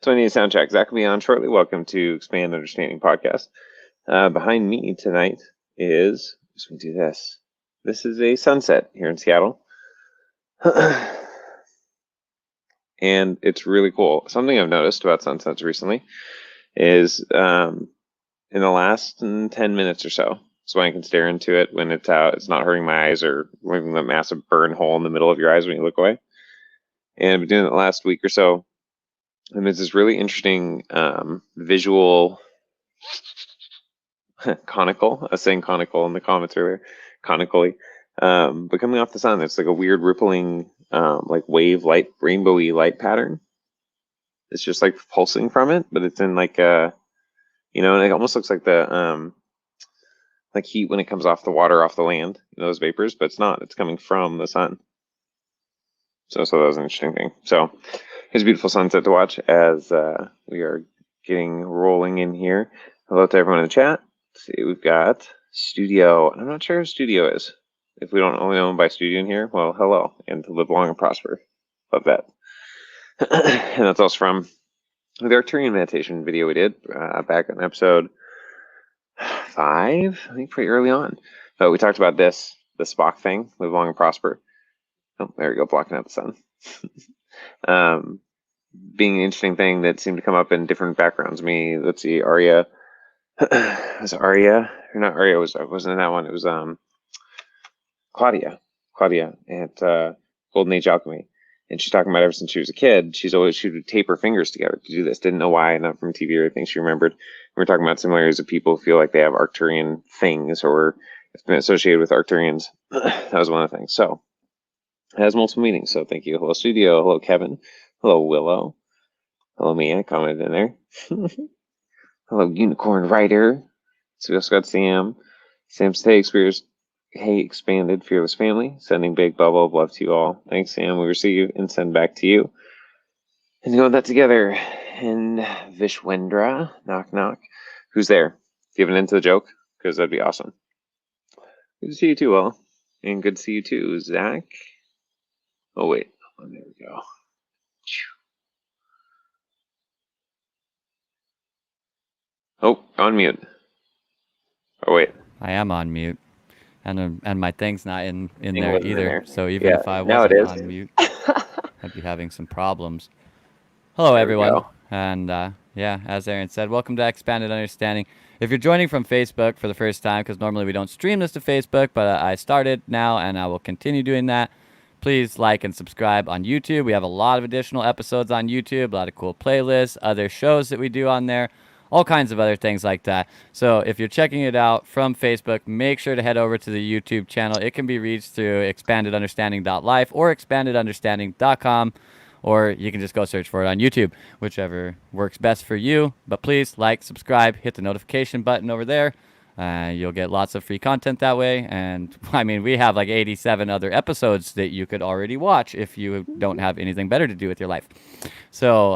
So I need a sound check. Zach will be on shortly. Welcome to Expand Understanding Podcast. Behind me tonight is, just going to do this. This is a sunset here in Seattle. And it's really cool. Something I've noticed about sunsets recently is in the last 10 minutes or so I can stare into it when it's out. It's not hurting my eyes or leaving the massive burn hole in the middle of your eyes when you look away. And I've been doing it the last week or so. And there's this really interesting visual conical. I was saying conical in the comments earlier, conically. But coming off the sun, it's like a weird rippling, like wave light, rainbowy light pattern. It's just like pulsing from it, but it's in like and it almost looks like the like heat when it comes off the water, off the land, those vapors, but it's not. It's coming from the sun. So that was an interesting thing. So it's a beautiful sunset to watch as we are getting rolling in here. Hello to everyone in the chat. Let's see, we've got Studio. I'm not sure who Studio is. If we don't only know him by Studio in here, well, hello, and to live long and prosper. Love that. And that's also from the Arcturian meditation video we did back on episode 5, I think pretty early on. But we talked about the Spock thing, live long and prosper. Oh, there we go, blocking out the sun. Being an interesting thing that seemed to come up in different backgrounds. Let's see, Arya. Was it Arya? Or not Arya, wasn't in that one. It was Claudia at Golden Age Alchemy. And she's talking about ever since she was a kid, she would tape her fingers together to do this. Didn't know why, not from TV or anything. She remembered. We were talking about similarities of people who feel like they have Arcturian things or it's been associated with Arcturians. That was one of the things. So it has multiple meanings. So thank you. Hello, Studio. Hello, Kevin. Hello, Willow. Hello, me. I commented in there. Hello, Unicorn Rider. So we also got Sam. Sam's expanded Fearless Family. Sending big bubble of love to you all. Thanks, Sam. We receive and send back to you. And going that together. And Vishwendra. Knock, knock. Who's there? Giving into the joke? Because that'd be awesome. Good to see you too, Will. And good to see you too, Zach. Oh, wait. Oh, there we go. Oh, on mute. Oh, wait. I am on mute. And my thing's not in there either. There. So even if I wasn't on mute, I'd be having some problems. Hello, everyone. And as Aaron said, welcome to Expanded Understanding. If you're joining from Facebook for the first time, because normally we don't stream this to Facebook, but I started now and I will continue doing that. Please like and subscribe on YouTube. We have a lot of additional episodes on YouTube, a lot of cool playlists, other shows that we do on there, all kinds of other things like that. So if you're checking it out from Facebook, make sure to head over to the YouTube channel. It can be reached through expandedunderstanding.life or expandedunderstanding.com, or you can just go search for it on YouTube, whichever works best for you. But please like, subscribe, hit the notification button over there. You'll get lots of free content that way. And I mean, we have like 87 other episodes that you could already watch if you don't have anything better to do with your life. So,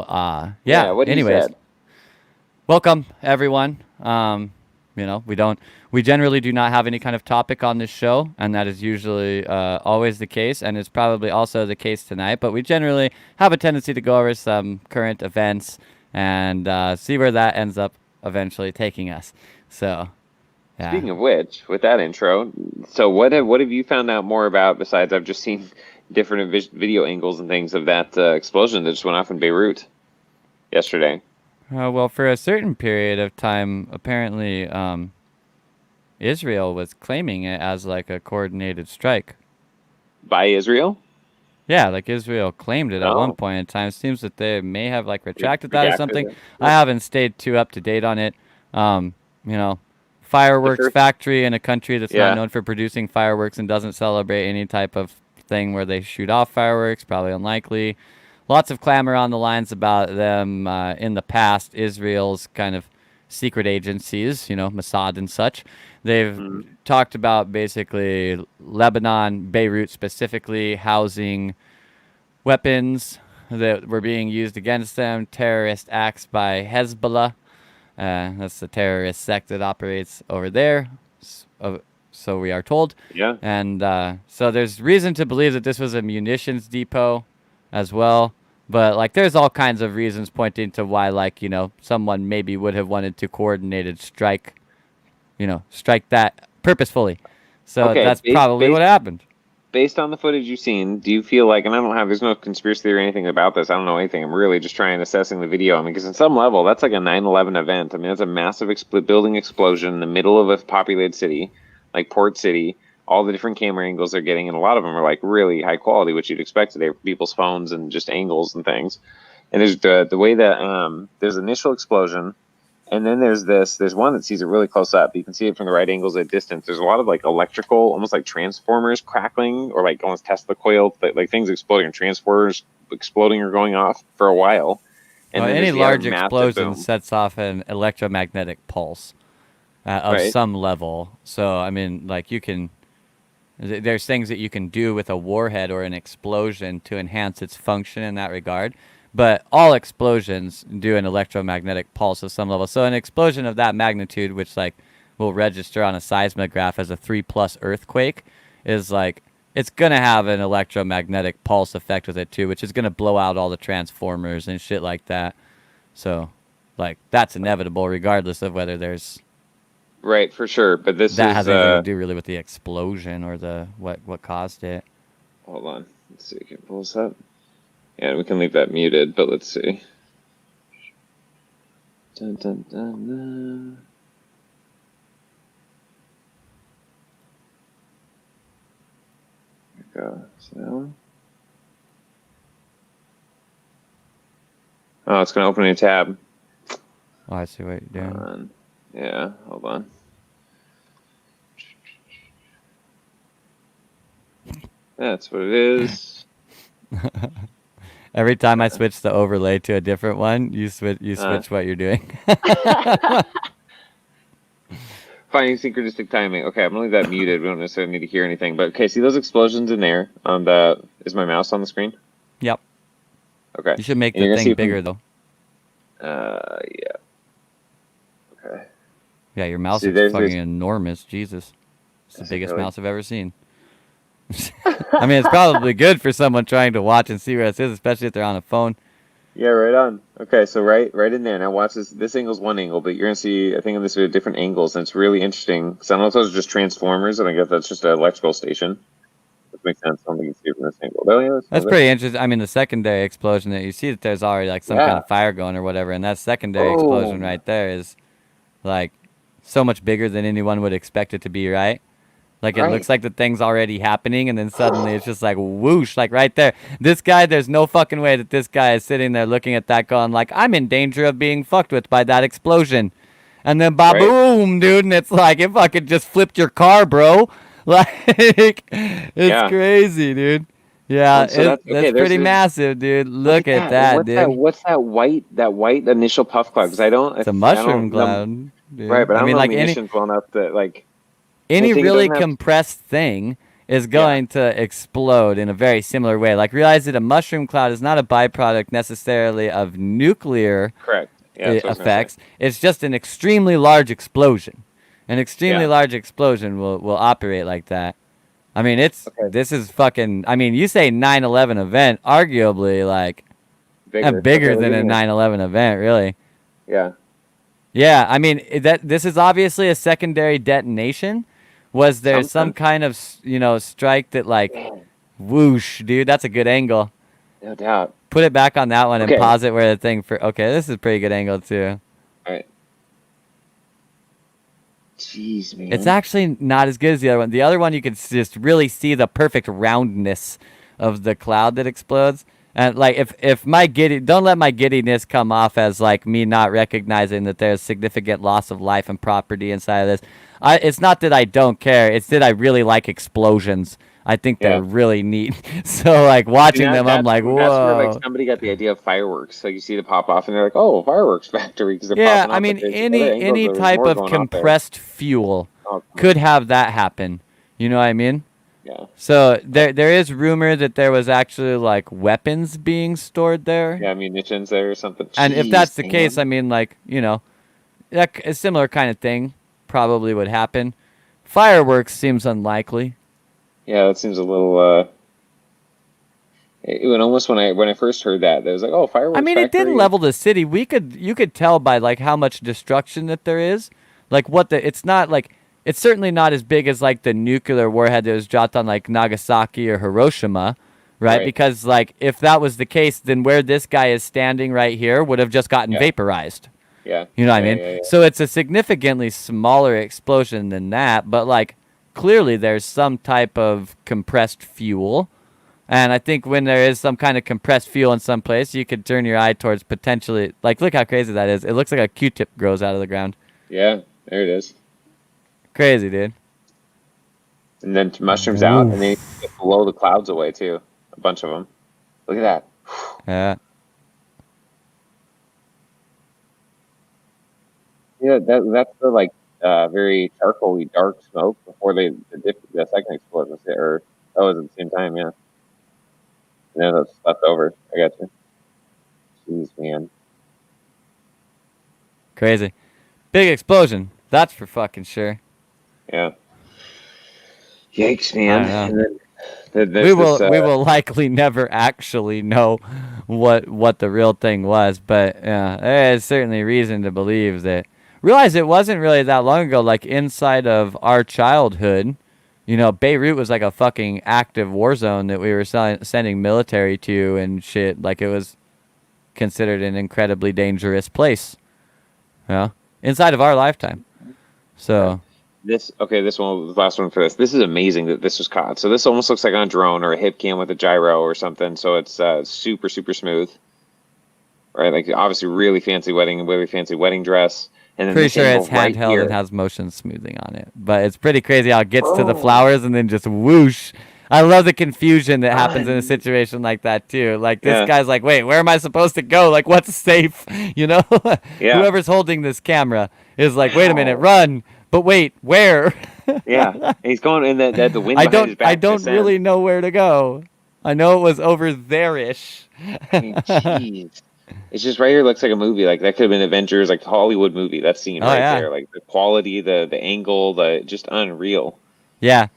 anyways, welcome everyone. We generally do not have any kind of topic on this show, and that is usually always the case, and it's probably also the case tonight. But we generally have a tendency to go over some current events and see where that ends up eventually taking us. So, yeah. Speaking of which, with that intro, so what have you found out more about besides I've just seen different video angles and things of that explosion that just went off in Beirut yesterday? Well, for a certain period of time, apparently Israel was claiming it as like a coordinated strike. By Israel? Yeah, like Israel claimed it at one point in time. It seems that they may have like retracted that or something. I haven't stayed too up to date on it. Fireworks factory in a country that's not known for producing fireworks and doesn't celebrate any type of thing where they shoot off fireworks, probably unlikely. Lots of clamor on the lines about them in the past, Israel's kind of secret agencies, Mossad and such. They've talked about basically Lebanon, Beirut specifically, housing weapons that were being used against them, terrorist acts by Hezbollah. That's the terrorist sect that operates over there, so we are told. Yeah. And so there's reason to believe that this was a munitions depot as well. But like, there's all kinds of reasons pointing to why, like, someone maybe would have wanted to coordinated strike, strike that purposefully. So Okay, that's probably what happened. based on the footage you've seen, do you feel like, and there's no conspiracy theory or anything about this. I don't know anything. I'm really just trying assessing the video. I mean, because on some level, that's like a 9/11 event. I mean, that's a massive building explosion in the middle of a populated city, like Port City. All the different camera angles they're getting, and a lot of them are like really high quality, which you'd expect today for people's phones and just angles and things. And there's the way that there's initial explosion. And then there's one that sees it really close up. You can see it from the right angles at distance. There's a lot of like electrical, almost like transformers crackling, or like almost Tesla coil, like things exploding, or transformers exploding or going off for a while. And Well, then any there's the other large massive explosion boom. sets off an electromagnetic pulse of Right. some level. So, I mean, like, there's things that you can do with a warhead or an explosion to enhance its function in that regard. But all explosions do an electromagnetic pulse of some level. So an explosion of that magnitude, which like will register on a seismograph as a 3+ earthquake, is like, it's gonna have an electromagnetic pulse effect with it too, which is gonna blow out all the transformers and shit like that. So, like, that's inevitable regardless of whether there's Right, for sure. But this that is has anything to do really with the explosion or the what caused it. hold on. Let's see, can I pull this up? Yeah, we can leave that muted, but let's see. Dun, dun, dun, dun. There we go. See that one? Oh, it's gonna open a new tab. Oh, I see what you're doing. Yeah, hold on. That's what it is. Every time I switch the overlay to a different one, you switch what you're doing. Finding synchronistic timing. Okay, I'm gonna leave that muted. We don't necessarily need to hear anything. But okay, see those explosions in there on is my mouse on the screen? Yep. Okay. You should make And you're the gonna thing see bigger though. Yeah. Okay. Yeah, your mouse See, is fucking enormous. Jesus. It's the biggest mouse I've ever seen. I mean, it's probably good for someone trying to watch and see where it is, especially if they're on a phone. Yeah, right on. Okay, so right in there. Now watch this. This angle's one angle, but you're gonna see, I think in this video, different angles, and it's really interesting. Because I don't know if those are just transformers, and I guess that's just an electrical station. Which makes sense. I don't think you can see it from this angle. Oh, yeah, That's pretty interesting. I mean, the secondary explosion that you see that there's already like some kind of fire going or whatever, and that secondary explosion right there is like so much bigger than anyone would expect it to be, right? Like, it looks like the thing's already happening, and then suddenly it's just like whoosh, like right there. This guy, there's no fucking way that this guy is sitting there looking at that going like, I'm in danger of being fucked with by that explosion. And then ba-boom, dude, and it's like, it fucking just flipped your car, bro. Like, it's crazy, dude. Yeah, so that's pretty massive, dude. Look at that, dude. What's that white initial puff cloud? Because It's a mushroom cloud, dude. Right, but I don't know like munitions well enough to like. Any really compressed thing is going to explode in a very similar way. Like, realize that a mushroom cloud is not a byproduct necessarily of nuclear effects. It's just an extremely large explosion. An extremely large explosion will operate like that. I mean, this is fucking, I mean, you say 9/11 event, arguably like bigger than a 9/11 event, really. Yeah. Yeah, I mean, this is obviously a secondary detonation. Was there some kind of, strike that like, whoosh, dude, that's a good angle. No doubt. Put it back on that one and pause it where the thing okay, this is a pretty good angle too. All right. Jeez, man. It's actually not as good as the other one. The other one, you can just really see the perfect roundness of the cloud that explodes. And like, if my don't let my giddiness come off as like me not recognizing that there's significant loss of life and property inside of this. It's not that I don't care. It's that I really like explosions. I think they're really neat. So like watching them, I'm like, whoa. That's where like somebody got the idea of fireworks. Like you see the pop off, and they're like, oh, fireworks factory because they're popping off. I mean, any type of compressed fuel could have that happen. You know what I mean? Yeah. So there is rumor that there was actually like weapons being stored there. Yeah, munitions there or something. And if that's the case, I mean, like, that a similar kind of thing probably would happen. Fireworks seems unlikely. Yeah, that seems a little. When I first heard that, it was like, oh, I fireworks mean, it didn't factory. level the city. You could tell by like how much destruction that there is. Like it's not like it's certainly not as big as like the nuclear warhead that was dropped on like Nagasaki or Hiroshima, right? Right. Because like if that was the case, then where this guy is standing right here would have just gotten Yeah. vaporized. Yeah. You know what I Yeah. mean? Yeah. Yeah. So it's a significantly smaller explosion than that, but like clearly there's some type of compressed fuel. And I think when there is some kind of compressed fuel in some place, you could turn your eye towards potentially, like, look how crazy that is. It looks like a Q-tip grows out of the ground. Yeah. There it is. Crazy, dude. And then mushrooms out, and then you Woof. get blow the clouds away too. A bunch of them. Look at that. Yeah. Yeah, that's the like very charcoaly dark smoke before the second explosion hit, or that was at the same time, yeah. And then it's left over. I got you. Jeez, man. Crazy. Big explosion. That's for fucking sure. Yeah. Yikes, I man. don't know. And then there's this. We will likely never actually know what the real thing was, but yeah, there is certainly reason to believe that. Realize it wasn't really that long ago. Like inside of our childhood, you know, Beirut was like a fucking active war zone that we were sending military to and shit. Like it was considered an incredibly dangerous place. Yeah, inside of our lifetime. So. This one, the last one for this. This is amazing that this was caught. So this almost looks like on a drone or a hip cam with a gyro or something. So it's super smooth, right? Like obviously really fancy wedding dress. And then Pretty this sure angle it's right handheld here. and has motion smoothing on it. But it's pretty crazy how it gets to the flowers and then just whoosh. I love the confusion that happens in a situation like that too. Like this guy's like, wait, where am I supposed to go? Like what's safe? You know? Yeah. Whoever's holding this camera is like, wait a minute, run. But wait, where? Yeah. And he's going in the wind behind his back. I don't really know where to go. I know it was over there-ish. I mean, jeez. It's just right here looks like a movie. Like that could have been Avengers, like Hollywood movie. That scene there, like the quality, the angle, the just unreal. Yeah,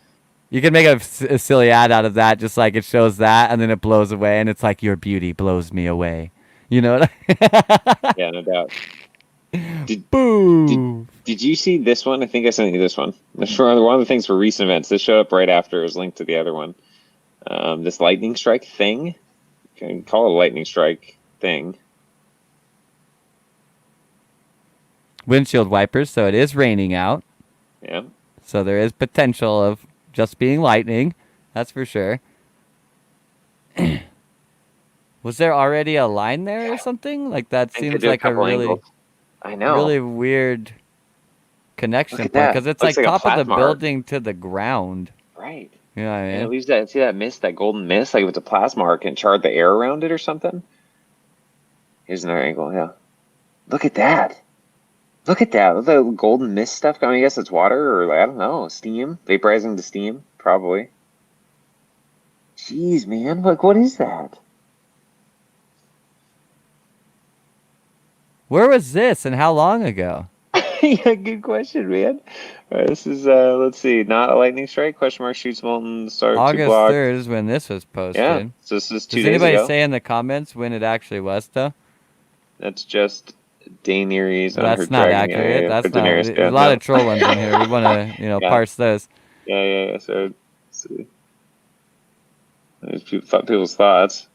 you can make a silly ad out of that. Just like it shows that, and then it blows away, and it's like your beauty blows me away. You know what? Yeah, no doubt. Boo! Did you see this one? I think I sent you this one. One of the things for recent events. This showed up right after. It was linked to the other one. This lightning strike thing. You can call it a lightning strike thing. Windshield wipers, so it is raining out. Yeah. So there is potential of just being lightning. That's for sure. Was there already a line there or something? Like that seems like a really, angles. I know, really weird connection point because it's like top of the building to the ground. Right. You know what I mean? And it leaves that, see that mist, that golden mist, like if it's a plasma arc and charred the air around it or something. Here's another angle, yeah. Look at that. Look at that. Look at the golden mist stuff. I mean, I guess it's water or, like, I don't know, steam. Vaporizing the steam, probably. Jeez, man. Like, what is that? Where was this and how long ago? Yeah, good question, man. All right, this is, let's see, not a lightning strike? Question mark, shoots molten, start August 3rd is when this was posted. Yeah, so this is 2 days ago. Does anybody say in the comments when it actually was, though? That's just Daenerys. That's not accurate. Yeah, that's not. There's a lot of troll ones in here. We want to, parse those. Yeah. So, let's see. There's people's thoughts.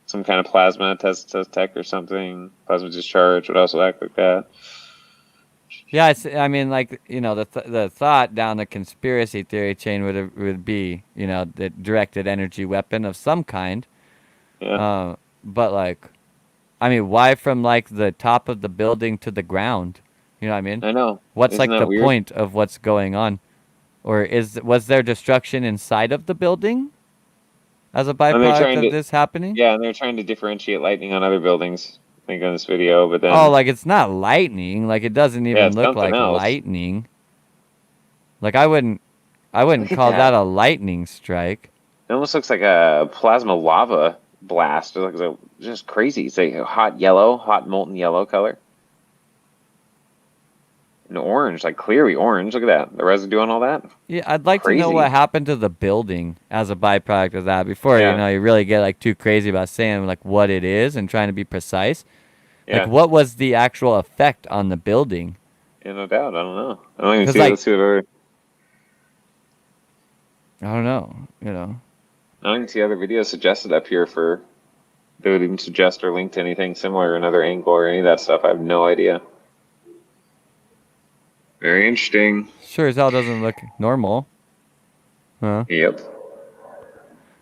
Some kind of plasma test tech or something. Plasma discharge. What else would act like that? Yeah, I mean, like, the thought down the conspiracy theory chain would be, the directed energy weapon of some kind. Yeah. But like, I mean, why from like the top of the building to the ground? You know what I mean? I know. What's like the point of what's going on? Or was there destruction inside of the building as a byproduct of this happening? Yeah, and they're trying to differentiate lightning on other buildings. I think on this video, but then like it's not lightning. Like it doesn't even look like lightning. Like I wouldn't call that a lightning strike. It almost looks like a plasma lava blast. It looks just crazy. It's like a hot molten yellow color. And orange, like clearly orange. Look at that. The residue on all that. Yeah, I'd like to know what Crazy. happened to the building as a byproduct of that before, Yeah. you really get like too crazy about saying like what it is and trying to be precise. Like Yeah. what was the actual effect on the building? Yeah, no doubt. I don't know. I don't even Because see it. like Let's see what other. I don't know. I don't even see other videos suggested up here for. They would even suggest or link to anything similar, another angle or any of that stuff. I have no idea. Very interesting. Sure as hell doesn't look normal. Huh? Yep.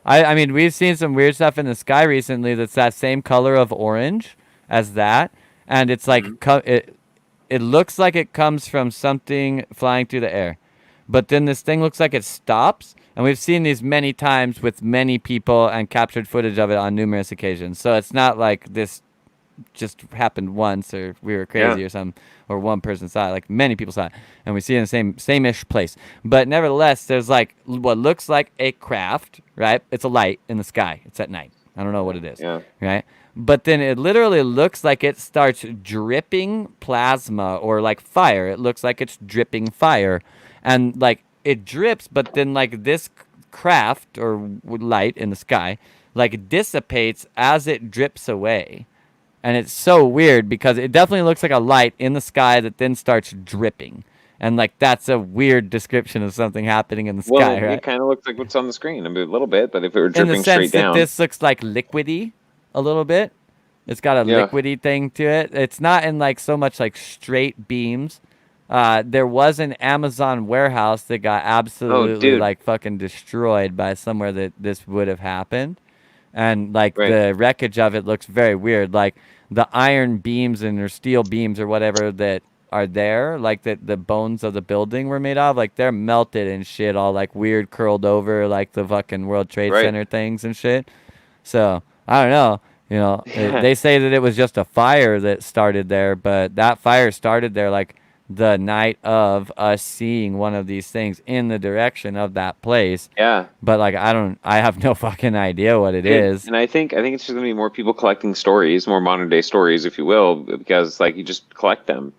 I mean, we've seen some weird stuff in the sky recently that's that same color of orange as that, and it's like Hmm. it looks like it comes from something flying through the air, but then this thing looks like it stops, and we've seen these many times with many people and captured footage of it on numerous occasions. So it's not like this just happened once or we were Yeah. crazy or something or one person saw it. Like many people saw it, and we see it in the same-ish place. But nevertheless, there's like what looks like a craft, right? It's a light in the sky. It's at night. I don't know what it is, Yeah. right? But then it literally looks like it starts dripping plasma or like fire. It looks like it's dripping fire, and like it drips, but then like this craft or light in the sky like dissipates as it drips away. And it's so weird because it definitely looks like a light in the sky that then starts dripping. And like that's a weird description of something happening in the Well, sky, it right? kind of looks like what's on the screen. I mean, a little bit, but if it were In the dripping sense straight that down, this looks like liquidy a little bit. It's got a yeah. liquidy thing to it. It's not in like so much like straight beams. There was an Amazon warehouse that got Oh, absolutely dude. like fucking destroyed by somewhere that this would have happened. And like Right. the wreckage of it looks very weird. Like the iron beams and or steel beams or whatever that are there, like the bones of the building were made of, like they're melted and shit, all like weird curled over, like the fucking World Trade Right. Center things and shit. So I don't know. Yeah. They say that it was just a fire that started there, but that fire started there like the night of us seeing one of these things in the direction of that place. Yeah. But like I have no fucking idea what it And is. and I think it's just gonna be more people collecting stories, more modern day stories, if you will, because like you just collect them,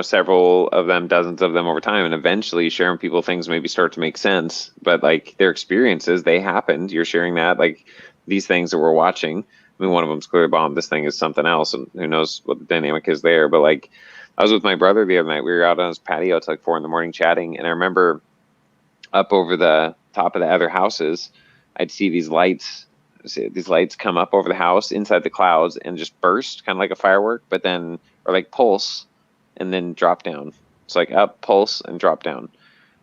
several of them, dozens of them over time, and eventually sharing people things maybe start to make sense. But like their experiences, they happened. You're sharing that, like these things that we're watching. I mean, one of them's clearly bomb. This thing is something else, and who knows what the dynamic is there. But like, I was with my brother the other night. We were out on his patio till like 4 in the morning chatting, and I remember up over the top of the other houses, I'd see these lights come up over the house inside the clouds and just burst, kind of like a firework, but then or like pulse and then drop down. It's like up, pulse, and drop down.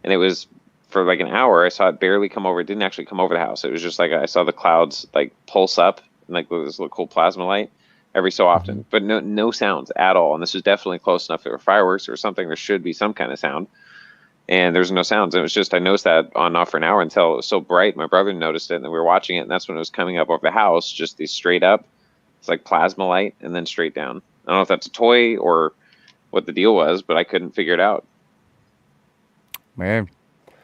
And it was for like an hour. I saw it barely come over. It didn't actually come over the house. It was just like I saw the clouds like pulse up and like this little cool plasma light every so Mm-hmm. often, but no sounds at all. And this was definitely close enough. If it were fireworks or something, there should be some kind of sound, and there's no sounds. And it was just I noticed that on and off for an hour until it was so bright. My brother noticed it, and then we were watching it, and that's when it was coming up over the house, just these straight up. It's like plasma light, and then straight down. I don't know if that's a toy or what the deal was, but I couldn't figure it out. Weird.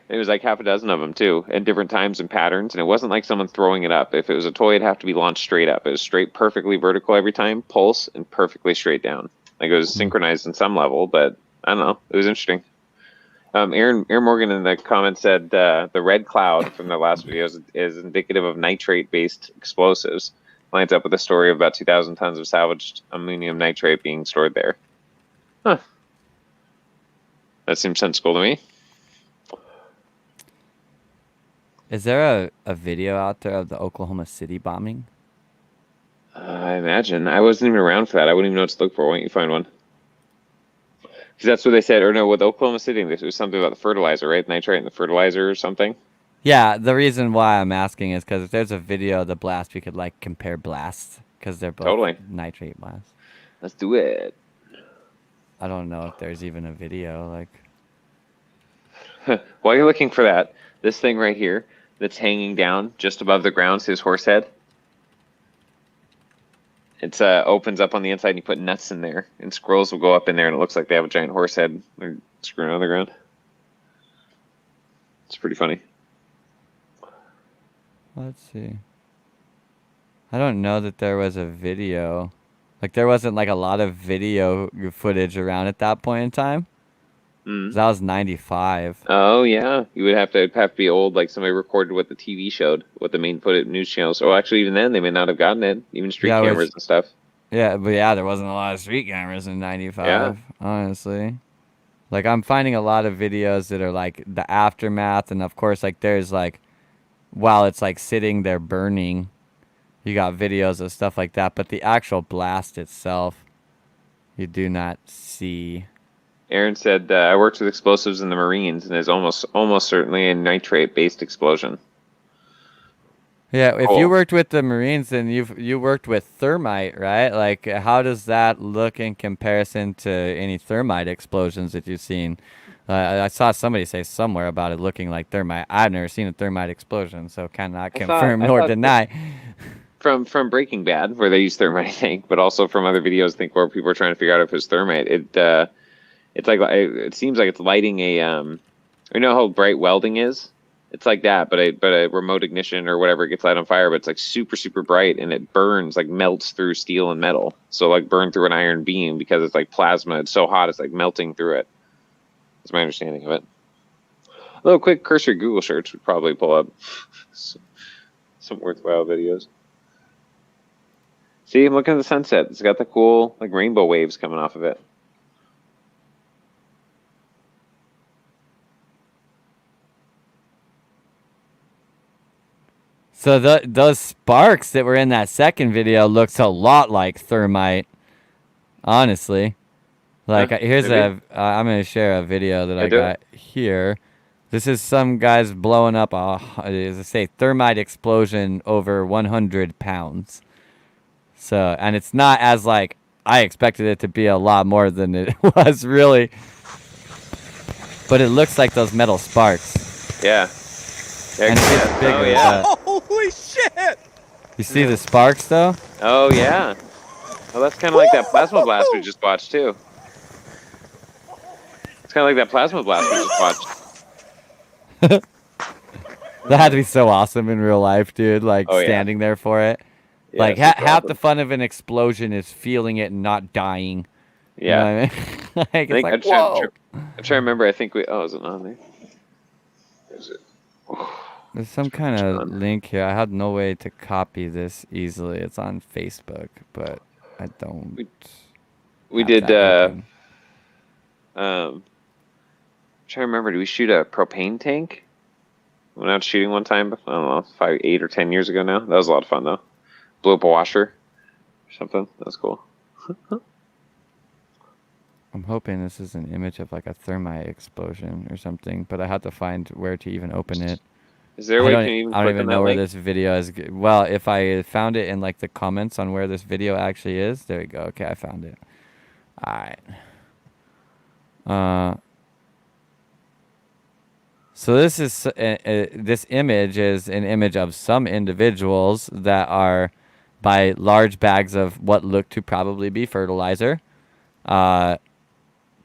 It was like half a dozen of them too, at different times and patterns, and it wasn't like someone throwing it up. If it was a toy, it'd have to be launched straight up. It was straight, perfectly vertical every time, pulse, and perfectly straight down. Like it was Hmm. synchronized in some level, but I don't know. It was interesting. Aaron Morgan in the comments said the red cloud from the last video is indicative of nitrate-based explosives. Lines up with a story of about 2,000 tons of salvaged ammonium nitrate being stored there. Huh. That seems sensible to me. Is there a video out there of the Oklahoma City bombing? I imagine. I wasn't even around for that. I wouldn't even know what to look for. Why don't you find one? Because that's what they said. Or no, with Oklahoma City, there was something about the fertilizer, right? Nitrate in the fertilizer or something. Yeah, the reason why I'm asking is because if there's a video of the blast, we could like compare blasts because they're both Totally. nitrate blasts. Let's do it. I don't know if there's even a video. Like, While you're looking for that, this thing right here that's hanging down just above the ground, his horse head. It's opens up on the inside and you put nuts in there, and squirrels will go up in there, and it looks like they have a giant horse head. They're screwing on the ground. It's pretty funny. let's see. I don't know that there was a video. Like, there wasn't like a lot of video footage around at that point in time. Mm. That was 95. Oh yeah, you would have to be old, like somebody recorded what the TV showed, what the main footage news channels. Oh, actually, even then they may not have gotten it. Even street Yeah, cameras and stuff. but yeah, there wasn't a lot of street cameras in Yeah. 95, honestly. Like, I'm finding a lot of videos that are like the aftermath, and of course, like, there's like, while it's like sitting there burning, you got videos of stuff like that, but the actual blast itself, you do not see. Aaron said, I worked with explosives in the Marines, and it's almost certainly a nitrate-based explosion. Yeah, if you Cool. worked with the Marines, then you worked with thermite, right? Like, how does that look in comparison to any thermite explosions that you've seen? I saw somebody say somewhere about it looking like thermite. I've never seen a thermite explosion, so cannot confirm I nor thought deny. from Breaking Bad, where they use thermite, I think, but also from other videos, I think where people are trying to figure out if it's thermite. It's like it seems like it's lighting a you know how bright welding is? It's like that, but a remote ignition or whatever gets light on fire, but it's like super bright and it burns, like melts through steel and metal. So like burn through an iron beam because it's like plasma. It's so hot, it's like melting through it. That's my understanding of it. A little quick cursory Google search would probably pull up some worthwhile videos. See, I'm looking at the sunset. It's got the cool like rainbow waves coming off of it. So those sparks that were in that second video looks a lot like thermite, honestly. Like, Huh? here's Maybe. I'm gonna share a video that Yeah, I do it. got here. This is some guys blowing up as I say, thermite explosion over 100 pounds. So, and it's not as like I expected it to be a lot more than it was really, but it looks like those metal sparks, Yeah. Yeah, and it gets yeah. Oh bigger. yeah. Holy shit! You see the sparks though? Oh yeah. Well, that's kind of like that plasma blast we just watched too. It's kind of like that plasma blast we just watched. That had to be so awesome in real life, dude. Like Oh yeah. standing there for it. Yeah. Like Super half the awesome. fun of an explosion is feeling it and not dying. You know Yeah. what I mean? Like I it's think like whoa. I'm trying to remember. I think we. Oh, is it on there? Is it? There's some kind of link here. I had no way to copy this easily. It's on Facebook, but I don't We have did. that open. I'm trying to remember. Did we shoot a propane tank? Went out shooting one time. I don't know, 8 or 10 years ago now. That was a lot of fun though. Blew up a washer or something. That was cool. I'm hoping this is an image of like a thermite explosion or something, but I have to find where to even open it. Is there a way you can even I don't click even on know that where link? this video is. Well, if I found it in like the comments on where this video actually is, there we go. Okay, I found it. All right. So this is this image is an image of some individuals that are by large bags of what look to probably be fertilizer.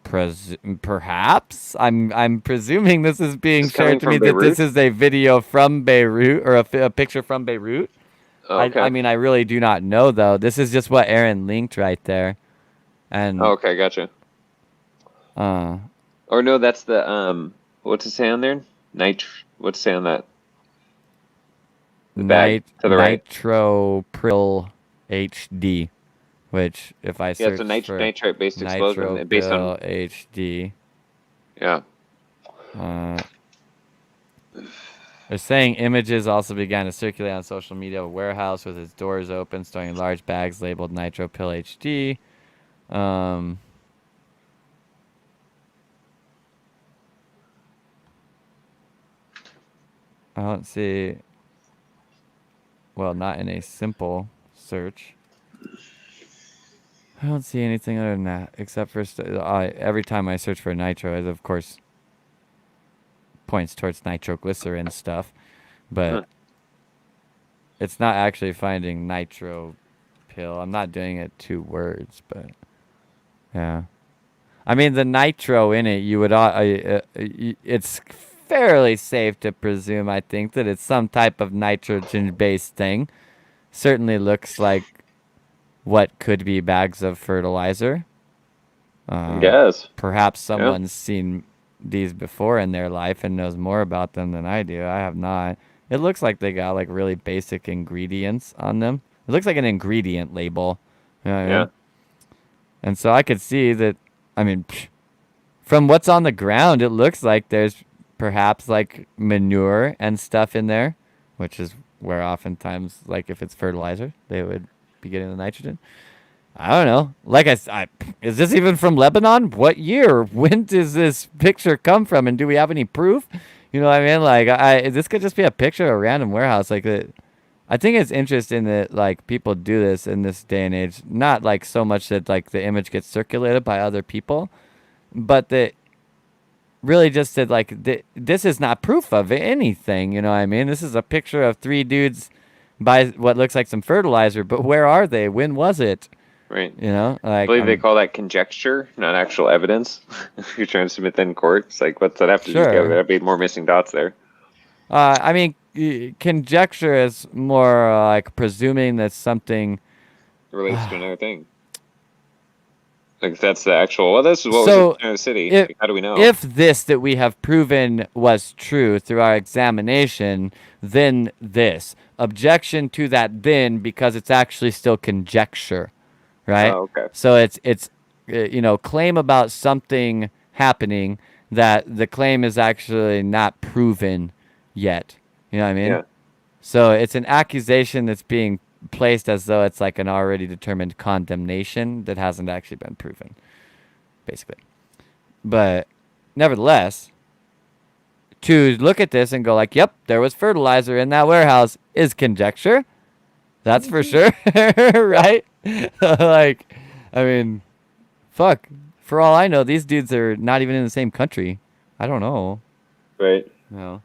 Perhaps I'm presuming this is being Is this coming shared to me from that this Beirut? is a video from Beirut or a picture from Beirut. Oh, I okay. mean I really do not know though. This is just what Aaron linked right there, Oh, and okay, gotcha. uh Or no, that's the what's it say on there? What's it say on that? The bag to the right. Nitropryl HD, which if I Yeah, it's search a for nitrate based explosion based on. Nitropyl HD, Yeah. they're saying images also began to circulate on social media of a warehouse with its doors open, storing large bags labeled Nitropyl HD. I don't see. Well, not in a simple search. I don't see anything other than that, except for every time I search for nitro, it of course points towards nitroglycerin stuff, but Huh. it's not actually finding nitro pill. I'm not doing it 2 words, but yeah. I mean, the nitro in it, you would. It's fairly safe to presume, I think, that it's some type of nitrogen-based thing. Certainly looks like what could be bags of fertilizer. I guess. Perhaps someone's seen these before in their life and knows more about them than I do. I have not. It looks like they got like really basic ingredients on them. It looks like an ingredient label. You know what I mean? And so I could see that, I mean, from what's on the ground, it looks like there's perhaps like manure and stuff in there, which is where oftentimes, like if it's fertilizer, they would be getting the nitrogen. I don't know. Like is this even from Lebanon? What year? When does this picture come from? And do we have any proof? You know what I mean? Like, this could just be a picture of a random warehouse. Like, I think it's interesting that like people do this in this day and age. Not like so much that like the image gets circulated by other people, but that really just that like this is not proof of anything. You know what I mean? This is a picture of three dudes by what looks like some fertilizer. But where are they? When was it? Right. You know, like I believe they call that conjecture, not actual evidence. If you're trying to submit that in court, it's like, what's that have to do together? There'd be more missing dots there. I mean, conjecture is more like presuming that something relates to another thing. Like that's the actual. Well, this is what was in the city. Like, how do we know? If this that we have proven was true through our examination, then this objection to that then because it's actually still conjecture. Right. Oh, okay. So it's claim about something happening that the claim is actually not proven yet. You know what I mean? Yeah. So it's an accusation that's being placed as though it's like an already determined condemnation that hasn't actually been proven, basically. But nevertheless, to look at this and go like, yep, there was fertilizer in that warehouse is conjecture. That's for sure, right? Like, I mean, fuck. For all I know, these dudes are not even in the same country. I don't know. Right. No.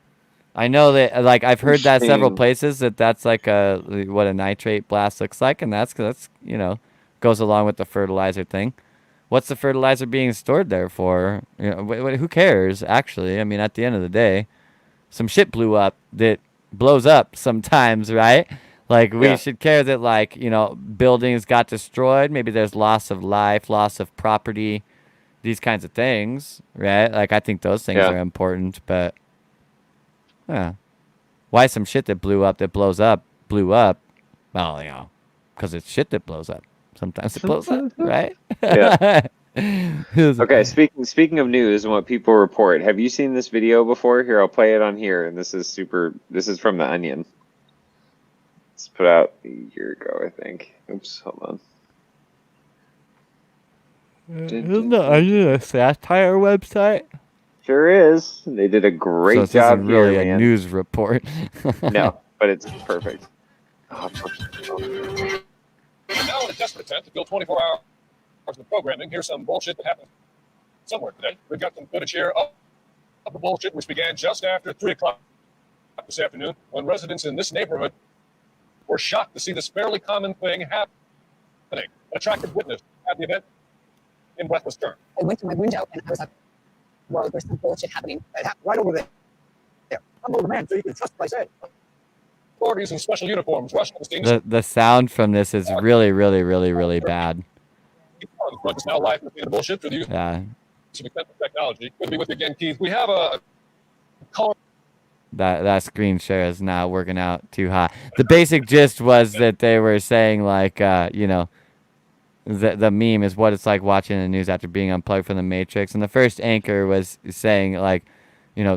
I know that, like, I've heard that several places that's like what a nitrate blast looks like, and that's goes along with the fertilizer thing. What's the fertilizer being stored there for? You know, who cares? Actually, I mean, at the end of the day, some shit blew up that blows up sometimes, right? Like, we should care that, like, buildings got destroyed. Maybe there's loss of life, loss of property, these kinds of things, right? Like, I think those things are important, but, why some shit that blew up, that blows up, blew up? Well, because it's shit that blows up. Sometimes it blows up, right? Yeah. Okay, speaking of news and what people report, have you seen this video before? Here, I'll play it on here, and this is from The Onion. It's put out a year ago, I think. Oops, hold on. Isn't The Onion a satire website? Sure is. They did a great job. So this isn't really a news report. No, but it's perfect. Now in a desperate attempt to fill 24 hours of programming, here's some bullshit that happened somewhere today. We've got some footage here of the bullshit, which began just after 3 o'clock this afternoon, when residents in this neighborhood were shocked to see this fairly common thing happening. An attractive witness at the event in breathless terms. I went to my window and I was like, whoa, there's some bullshit happening. Right over there. I'm over man, so you can trust what I say. Authorities in special uniforms rushed to the scene. The sound from this is really, really, really, really bad. It's now live with the bullshit through the use of technology. Could be with you again, Keith. We have a call. That screen share is not working out too hot. The basic gist was that they were saying like, the meme is what it's like watching the news after being unplugged from the Matrix. And the first anchor was saying like,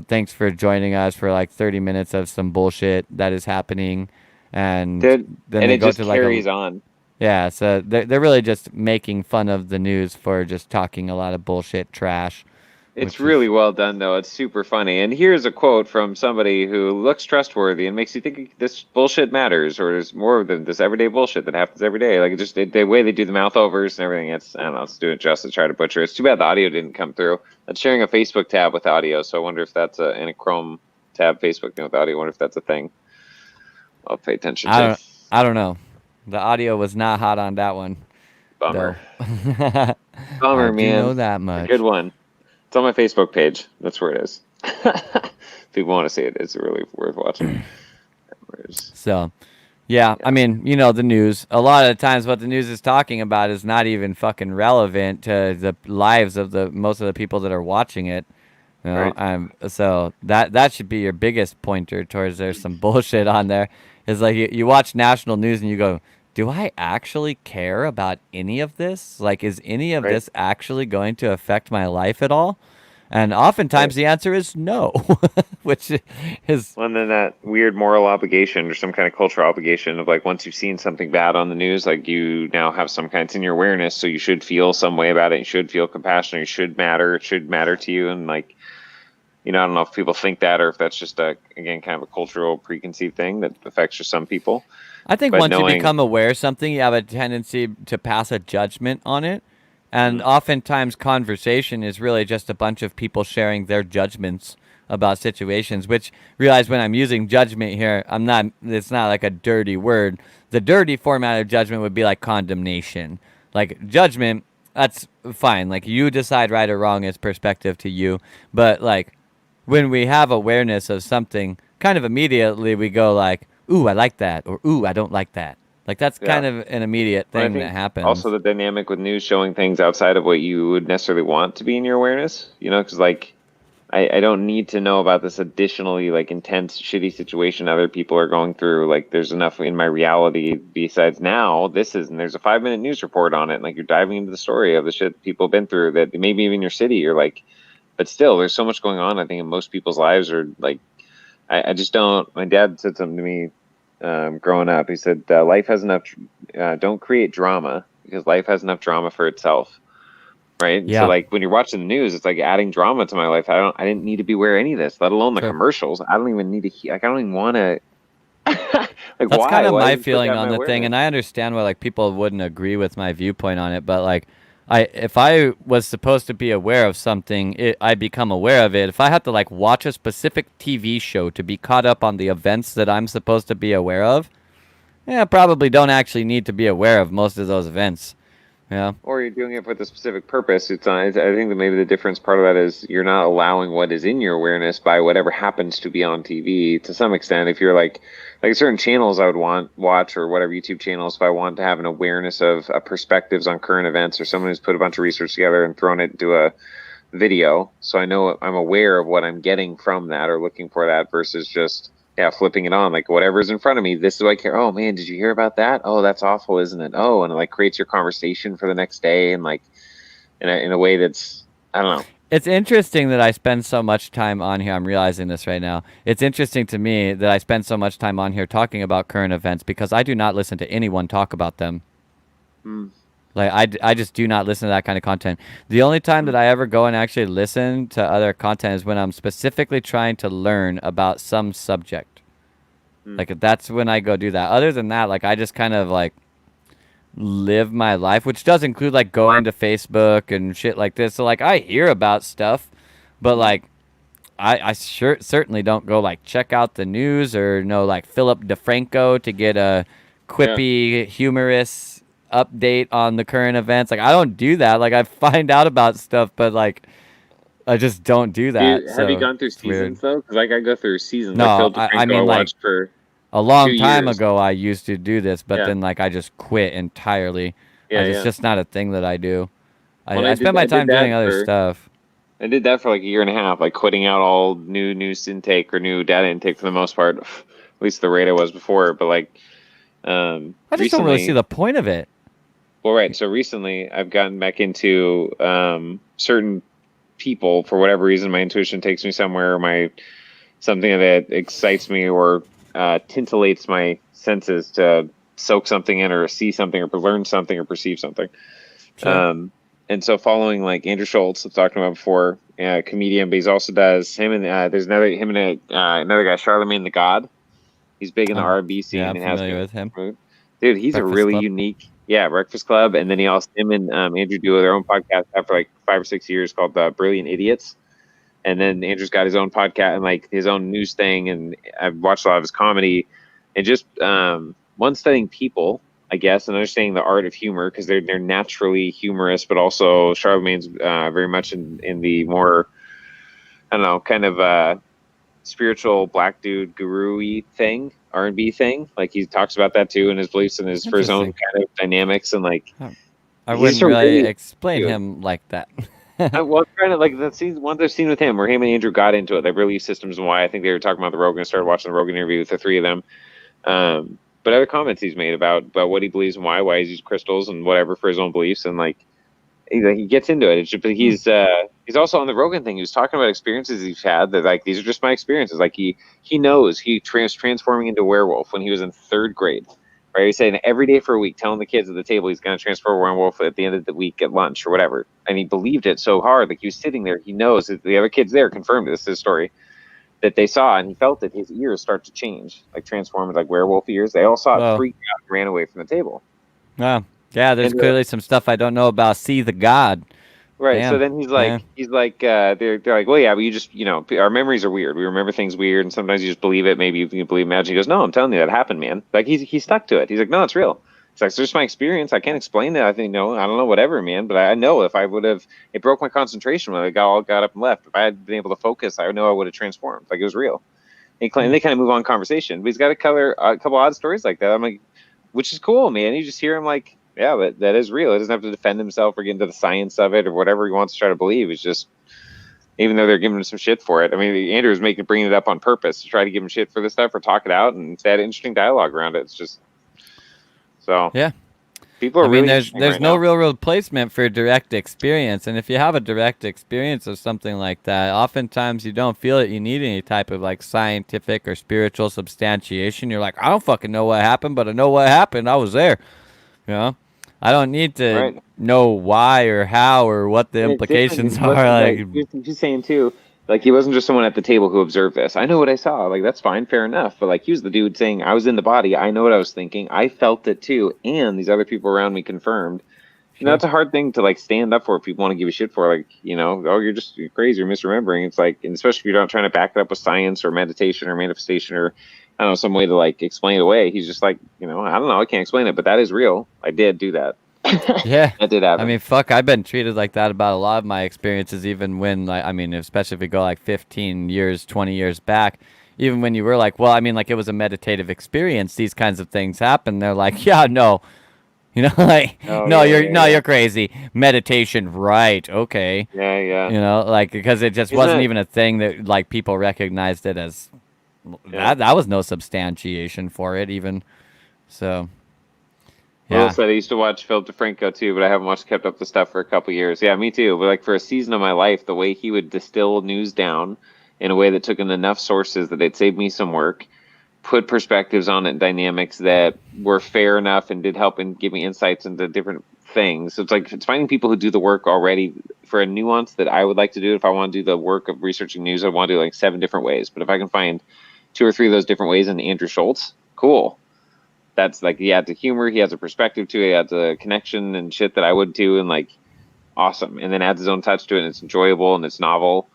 thanks for joining us for like 30 minutes of some bullshit that is happening. And then they it go just to like carries on. Yeah, so they're really just making fun of the news for just talking a lot of bullshit trash. It's really well done, though. It's super funny. And here's a quote from somebody who looks trustworthy and makes you think this bullshit matters, or there's more than this everyday bullshit that happens every day. Like, just the way they do the mouth overs and everything, I don't know, it's doing justice, try to butcher. It's too bad the audio didn't come through. That's sharing a Facebook tab with audio, so I wonder if that's in a Chrome tab Facebook thing with audio. I wonder if that's a thing. I'll pay attention to. I don't know. The audio was not hot on that one. Bummer. Bummer, man. I know that much. Good one. It's on my Facebook page. That's where it is. If people want to see it, it's really worth watching. So, Yeah, I mean, the news. A lot of the times, what the news is talking about is not even fucking relevant to the lives of the most of the people that are watching it. Right. So that should be your biggest pointer towards there's some bullshit on there. Is like you watch national news and you go, do I actually care about any of this? Like, is any of Right. this actually going to affect my life at all? And oftentimes Right. the answer is no, which is Well, and then that weird moral obligation or some kind of cultural obligation of like once you've seen something bad on the news, like you now have some kind, it's in your awareness, so you should feel some way about it. You should feel compassion. You should matter. It should matter to you. And like, I don't know if people think that or if that's just again, kind of a cultural preconceived thing that affects just some people. I think But once you knowing, become aware of something, you have a tendency to pass a judgment on it. And Mhm. oftentimes, conversation is really just a bunch of people sharing their judgments about situations, which realize when I'm using judgment here, it's not like a dirty word. The dirty format of judgment would be like condemnation. Like judgment, that's fine. Like you decide right or wrong is perspective to you. But like when we have awareness of something, kind of immediately we go like, ooh, I like that, or ooh, I don't like that. Like that's Yeah. kind of an immediate And I thing that think also happens. the dynamic with news showing things outside of what you would necessarily want to be in your awareness, because like I don't need to know about this additionally like intense, shitty situation other people are going through. Like there's enough in my reality besides now and there's a 5-minute news report on it. And, like you're diving into the story of the shit people have been through that maybe even your city or like, but still there's so much going on. I think in most people's lives are like, I just don't, my dad said something to me growing up. He said, life has enough, don't create drama because life has enough drama for itself. Right. And so Yeah, like when you're watching the news, it's like adding drama to my life. I didn't need to be aware of any of this, let alone the sure. commercials. I don't even need to like, I don't even want to like, That's kind why? of Why my even put feeling that in on my the thing, awareness? and I understand why like people wouldn't agree with my viewpoint on it, but like if I was supposed to be aware of something, I become aware of it. If I have to like watch a specific TV show to be caught up on the events that I'm supposed to be aware of, yeah, I probably don't actually need to be aware of most of those events. Yeah. Or you're doing it with a specific purpose. I think that maybe the difference part of that is you're not allowing what is in your awareness by whatever happens to be on TV to some extent. If you're like certain channels I would want watch or whatever YouTube channels, if I want to have an awareness of perspectives on current events or someone who's put a bunch of research together and thrown it into a video, so I know I'm aware of what I'm getting from that or looking for that versus just flipping it on like whatever's in front of me. This is what I care. Oh man, did you hear about that? Oh, that's awful, isn't it? Oh, and it like creates your conversation for the next day and like in a way that's I don't know. It's interesting that I spend so much time on here. I'm realizing this right now. It's interesting to me that I spend so much time on here talking about current events because I do not listen to anyone talk about them. Hmm. Like I just do not listen to that kind of content. The only time Hmm. that I ever go and actually listen to other content is when I'm specifically trying to learn about some subject. Hmm. Like that's when I go do that. Other than that, like I just kind of like live my life, which does include like going to Facebook and shit like this. So like I hear about stuff, but Hmm. like I certainly don't go like check out the news or know like Philip DeFranco to get a Yeah. quippy, humorous update on the current events. Like I don't do that. Like I find out about stuff, but like I just don't do that. Have you So gone through it's weird. seasons though? Because like I go through seasons. Like No, Phil I DeFranco, I mean like watched for a two long time years. ago I used to do this, but Yeah. then like I just quit entirely. Yeah. It's Yeah. just not a thing that I do. When I spend my I did time doing that other for stuff. I did that for like a year and a half, like quitting out all new news intake or new data intake for the most part, at least the rate I was before. But like I just don't really see recently, the point of it. well, right. So recently, I've gotten back into certain people for whatever reason. My intuition takes me somewhere, my something that excites me or tintillates my senses to soak something in or see something or learn something or perceive something. Sure. And so following like Andrew Schultz, I've talked about before, comedian, but he's also does him and there's another guy, Charlemagne the God. He's big in the R&B Yeah, scene I'm and has familiar been. with him. Dude, he's a Breakfast really Club. unique, Breakfast Club, and then he also him and Andrew do their own podcast for like 5 or 6 years called Brilliant Idiots. And then Andrew's got his own podcast and like his own news thing, and I've watched a lot of his comedy, and just one studying people, I guess, and understanding the art of humor because they're naturally humorous, but also Charlemagne's very much in the more I don't know kind of spiritual black dude guru-y thing, R&B thing. Like he talks about that too in his beliefs and his for his own kind of dynamics and like. I wouldn't really explain him like that. Well, I'm trying to like the scene, one I've seen with him where him and Andrew got into it, their belief systems and why. I think they were talking about the Rogan. I started watching the Rogan interview with the three of them. But other comments he's made about what he believes and why he's used crystals and whatever for his own beliefs and like he gets into it. It's just, but he's also on the Rogan thing. He was talking about experiences he's had that like these are just my experiences. Like he knows he transforming into a werewolf when he was in 3rd grade. Right, he's saying every day for a week, telling the kids at the table he's going to transform a werewolf at the end of the week at lunch or whatever. And he believed it so hard, like he was sitting there. He knows that the other kids there confirmed this is his story that they saw, and he felt that his ears start to change, like transform into like werewolf ears. They all saw it, freaked out, and ran away from the table. Yeah, there's clearly some stuff I don't know about. See the God. Right. Damn. So then he's like, they're like, well, yeah, but you just, our memories are weird. We remember things weird, and sometimes you just believe it. Maybe you believe magic. He goes, no, I'm telling you that happened, man. Like he stuck to it. He's like, no, it's real. It's like, it's just my experience. I can't explain it. I think, no, I don't know, whatever, man. But I know if I would have, it broke my concentration when I got up and left. If I had been able to focus, I know I would have transformed. Like it was real. And they kind of move on conversation. But he's got a couple odd stories like that. I'm like, which is cool, man. You just hear him like, yeah, but that is real. He doesn't have to defend himself or get into the science of it or whatever he wants to try to believe. It's just, even though they're giving him some shit for it. I mean, Andrew was bringing it up on purpose to try to give him shit for this stuff or talk it out, and they had interesting dialogue around it. It's just so yeah. People are really. There's no real replacement for direct experience, and if you have a direct experience of something like that, oftentimes you don't feel it. You need any type of like scientific or spiritual substantiation. You're like, I don't fucking know what happened, but I know what happened. I was there. I don't need to know why or how or what the implications are. Like he's saying too, like he wasn't just someone at the table who observed this. I know what I saw. Like that's fine, fair enough. But like he was the dude saying, I was in the body. I know what I was thinking. I felt it too, and these other people around me confirmed. Sure. That's a hard thing to like stand up for. If people want to give you shit for, like oh, you're crazy, you're misremembering. It's like, and especially if you're not trying to back it up with science or meditation or manifestation or I don't know, some way to like explain it away. He's just like, I don't know, I can't explain it, but that is real. I did do that. Yeah, that did happen. I mean, fuck, I've been treated like that about a lot of my experiences, even when, like, I mean, especially if we go like 15 years, 20 years back, even when you were like, well, I mean, like it was a meditative experience. These kinds of things happen. They're like, yeah, no, like, you're crazy. Meditation, right? Okay. Yeah. Like because it just wasn't even a thing that like people recognized it as. Yeah. That was no substantiation for it, even. So. Yeah. Will said I used to watch Phil DeFranco too, but I haven't kept up the stuff for a couple years. Yeah, me too. But like for a season of my life, the way he would distill news down in a way that took in enough sources that it saved me some work, put perspectives on it, dynamics that were fair enough and did help and give me insights into different things. So it's finding people who do the work already for a nuance that I would like to do. If I want to do the work of researching news, I want to do like 7 different ways. But if I can find 2 or 3 of those different ways in Andrew Schultz, cool. That's like, he adds a humor, he has a perspective to it, he adds a connection and shit that I would too, and like, awesome. And then adds his own touch to it, and it's enjoyable and it's novel.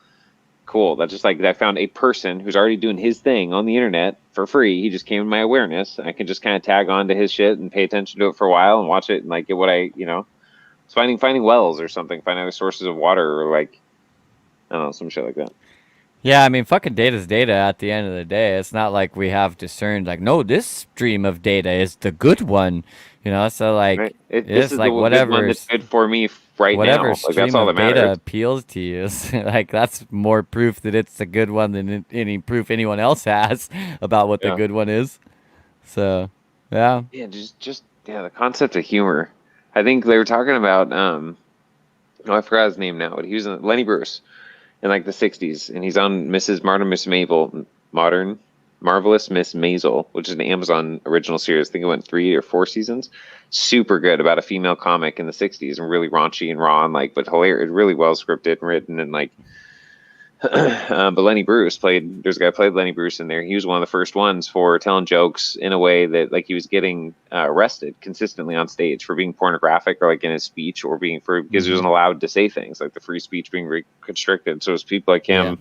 Cool. That's just like, I found a person who's already doing his thing on the internet for free. He just came in my awareness. I can just kind of tag on to his shit and pay attention to it for a while and watch it and like get what I, it's finding wells or something, finding other sources of water or like, I don't know, some shit like that. Yeah, I mean, fucking data's data at the end of the day. It's not like we have discerned, like, no, this stream of data is the good one, So, like, right. It's like whatever that's good for me right whatever now. Stream like, that's all that of data matters. appeals to you. Like, that's more proof that it's the good one than any proof anyone else has about what the good one is. So, yeah. Yeah, just the concept of humor. I think they were talking about, I forgot his name now, but he was Lenny Bruce. In like the 60s, and he's on Mrs. Marvelous Miss Maisel, which is an Amazon original series. I think it went 3 or 4 seasons. Super good, about a female comic in the 60s, and really raunchy and raw and like, but hilarious, really well scripted and written, and like. But Lenny Bruce there's a guy who played Lenny Bruce in there. He was one of the first ones for telling jokes in a way that like he was getting arrested consistently on stage for being pornographic or like in his speech or because he wasn't allowed to say things, like the free speech being constricted. So it's people like him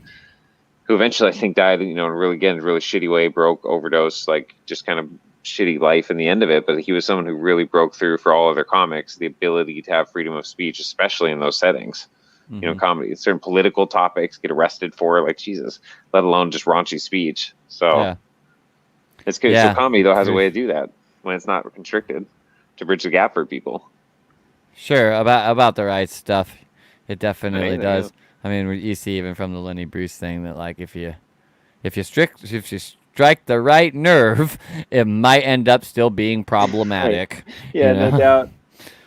who eventually I think died, in a really shitty way, broke, overdose, like just kind of shitty life in the end of it. But he was someone who really broke through for all other comics, the ability to have freedom of speech, especially in those settings. you know, comedy. Certain political topics get arrested for, like, Jesus, let alone just raunchy speech. So it's good. So comedy though has a way to do that when it's not constricted, to bridge the gap for people. Sure, about the right stuff, it definitely does. I mean, you see even from the Lenny Bruce thing that, like, if you strike the right nerve, it might end up still being problematic. Right. Yeah, no doubt.